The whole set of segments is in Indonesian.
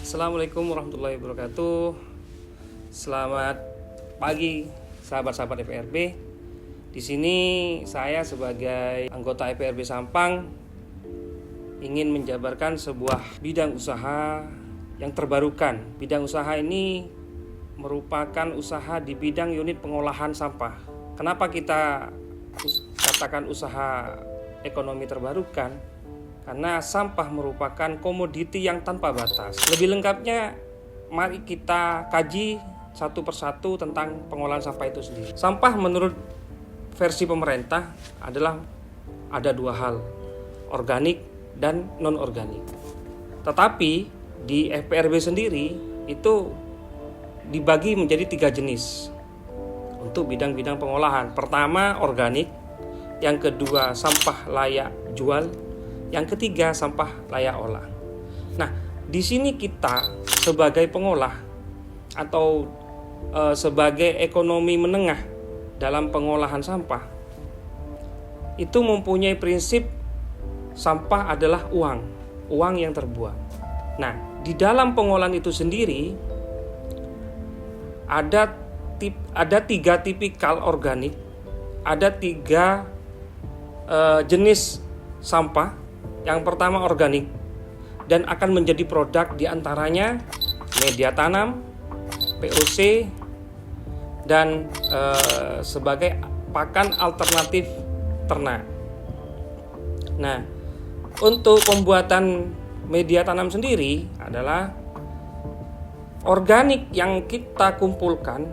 Assalamualaikum warahmatullahi wabarakatuh. Selamat pagi sahabat-sahabat EPRB. Di sini saya sebagai anggota EPRB Sampang ingin menjabarkan sebuah bidang usaha yang terbarukan. Bidang usaha ini merupakan usaha di bidang unit pengolahan sampah. Kenapa kita katakan usaha ekonomi terbarukan? Karena sampah merupakan komoditi yang tanpa batas. Lebih lengkapnya, mari kita kaji satu persatu tentang pengolahan sampah itu sendiri. Sampah menurut versi pemerintah adalah ada dua hal, organik dan non-organik. Tetapi di FPRB sendiri itu dibagi menjadi 3 jenis untuk bidang-bidang pengolahan. Pertama, organik. Yang kedua, sampah layak jual. Yang ketiga, sampah layak olah. Nah, di sini kita sebagai pengolah atau sebagai ekonomi menengah dalam pengolahan sampah itu mempunyai prinsip sampah adalah uang yang terbuang. Nah, di dalam pengolahan itu sendiri ada 3 tipikal organik, ada 3 jenis sampah. Yang pertama organik dan akan menjadi produk diantaranya media tanam, POC, dan sebagai pakan alternatif ternak. Nah, untuk pembuatan media tanam sendiri adalah organik yang kita kumpulkan,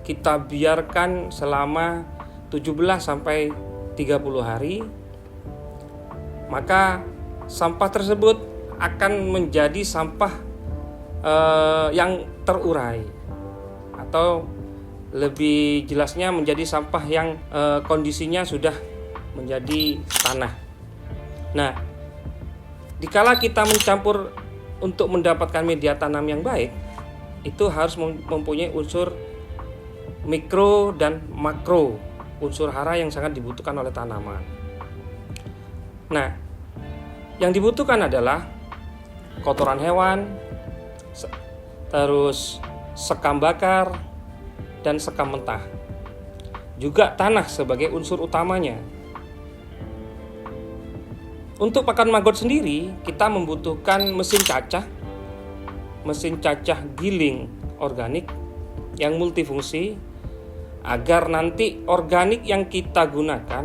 kita biarkan selama 17 sampai 30 hari. Maka sampah tersebut akan menjadi sampah yang terurai, atau lebih jelasnya menjadi sampah yang kondisinya sudah menjadi tanah. Nah, dikala kita mencampur untuk mendapatkan media tanam yang baik, itu harus mempunyai unsur mikro dan makro, unsur hara yang sangat dibutuhkan oleh tanaman. Nah, yang dibutuhkan adalah kotoran hewan, terus sekam bakar, dan sekam mentah. Juga tanah sebagai unsur utamanya. Untuk pakan maggot sendiri, kita membutuhkan mesin cacah giling organik yang multifungsi, agar nanti organik yang kita gunakan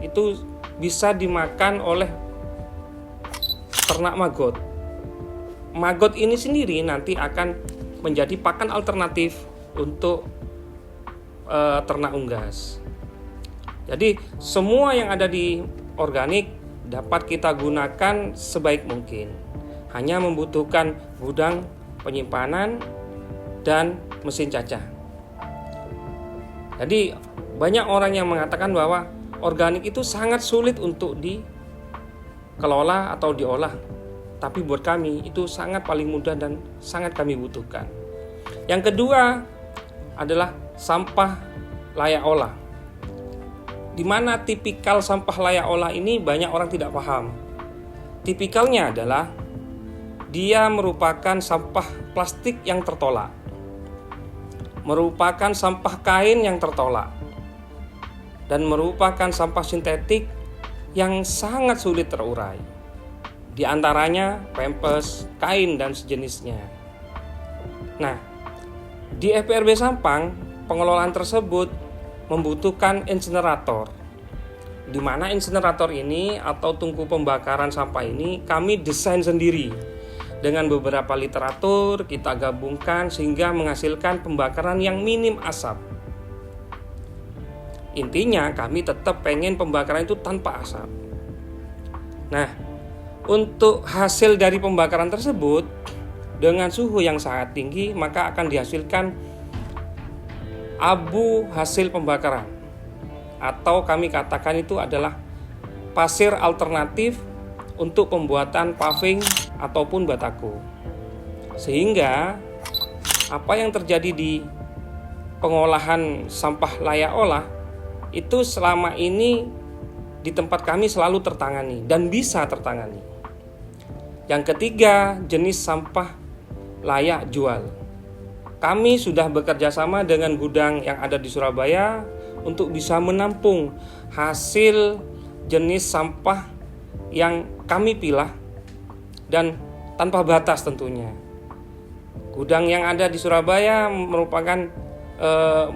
itu bisa dimakan oleh ternak maggot. Maggot ini sendiri nanti akan menjadi pakan alternatif untuk ternak unggas. Jadi semua yang ada di organik dapat kita gunakan sebaik mungkin. Hanya membutuhkan gudang penyimpanan dan mesin cacah. Jadi banyak orang yang mengatakan bahwa organik itu sangat sulit untuk dikelola atau diolah. Tapi buat kami itu sangat paling mudah dan sangat kami butuhkan. Yang kedua adalah sampah layak olah. Di mana tipikal sampah layak olah ini banyak orang tidak paham. Tipikalnya adalah dia merupakan sampah plastik yang tertolak, merupakan sampah kain yang tertolak, dan merupakan sampah sintetik yang sangat sulit terurai. Di antaranya pampers, kain, dan sejenisnya. Nah, di FPRB Sampang, pengelolaan tersebut membutuhkan insinerator. Di mana insinerator ini atau tungku pembakaran sampah ini kami desain sendiri. Dengan beberapa literatur kita gabungkan sehingga menghasilkan pembakaran yang minim asap. Intinya kami tetap pengen pembakaran itu tanpa asap. Nah, untuk hasil dari pembakaran tersebut dengan suhu yang sangat tinggi, maka akan dihasilkan abu hasil pembakaran, atau kami katakan itu adalah pasir alternatif untuk pembuatan paving ataupun batako. Sehingga apa yang terjadi di pengolahan sampah layak olah itu selama ini di tempat kami selalu tertangani dan bisa tertangani. Yang ketiga, jenis sampah layak jual. Kami sudah bekerja sama dengan gudang yang ada di Surabaya untuk bisa menampung hasil jenis sampah yang kami pilah dan tanpa batas tentunya. Gudang yang ada di Surabaya merupakan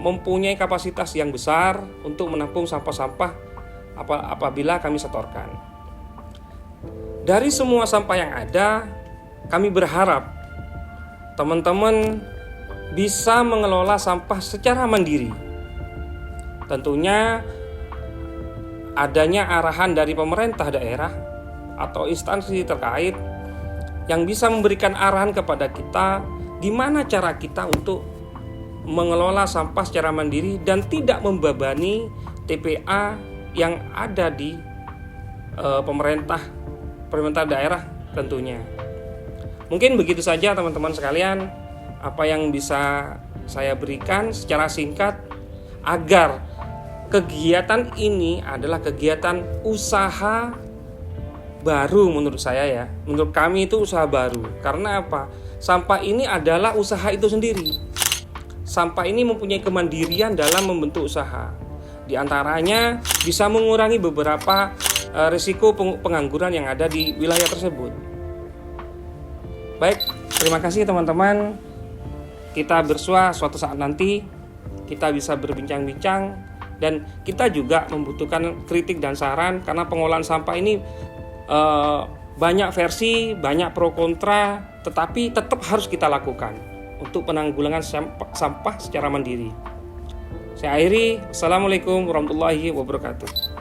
mempunyai kapasitas yang besar untuk menampung sampah-sampah apabila kami setorkan. Dari semua sampah yang ada, kami berharap teman-teman bisa mengelola sampah secara mandiri. Tentunya adanya arahan dari pemerintah daerah atau instansi terkait yang bisa memberikan arahan kepada kita gimana cara kita untuk mengelola sampah secara mandiri dan tidak membebani TPA yang ada di pemerintah daerah tentunya. Mungkin begitu saja teman-teman sekalian apa yang bisa saya berikan secara singkat, agar kegiatan ini adalah kegiatan usaha baru menurut saya ya. Menurut kami itu usaha baru. Karena apa? Sampah ini adalah usaha itu sendiri. Sampah ini mempunyai kemandirian dalam membentuk usaha. Di antaranya bisa mengurangi beberapa risiko pengangguran yang ada di wilayah tersebut. Baik, terima kasih teman-teman. Kita bersua suatu saat nanti kita bisa berbincang-bincang, dan kita juga membutuhkan kritik dan saran karena pengolahan sampah ini banyak versi, banyak pro kontra, tetapi tetap harus kita lakukan untuk penanggulangan sampah secara mandiri. Saya akhiri. Assalamualaikum warahmatullahi wabarakatuh.